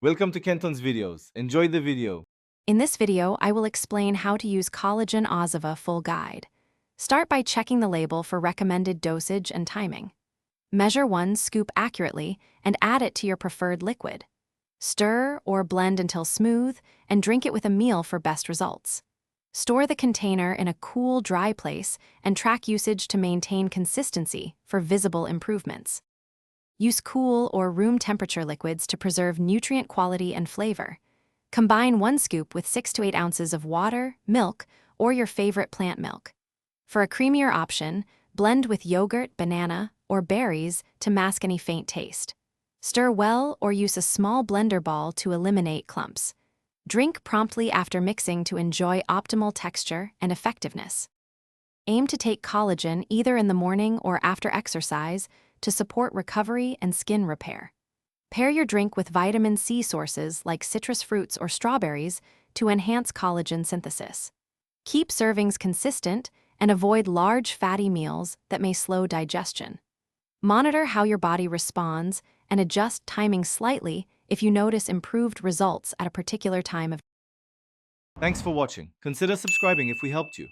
Welcome to Kenton's videos. Enjoy the video. In this video, I will explain how to use Collagen Oziva full guide. Start by checking the label for recommended dosage and timing. Measure 1 scoop accurately and add it to your preferred liquid. Stir or blend until smooth and drink it with a meal for best results. Store the container in a cool, dry place and track usage to maintain consistency for visible improvements. Use cool or room temperature liquids to preserve nutrient quality and flavor. Combine 1 scoop with 6 to 8 ounces of water, milk, or your favorite plant milk. For a creamier option, blend with yogurt, banana, or berries to mask any faint taste. Stir well or use a small blender ball to eliminate clumps. Drink promptly after mixing to enjoy optimal texture and effectiveness. Aim to take collagen either in the morning or after exercise to support recovery and skin repair. Pair your drink with vitamin C sources like citrus fruits or strawberries to enhance collagen synthesis. Keep servings consistent and avoid large fatty meals that may slow digestion. Monitor how your body responds and adjust timing slightly if you notice improved results at a particular time of. Thanks for watching. Consider subscribing if we helped you.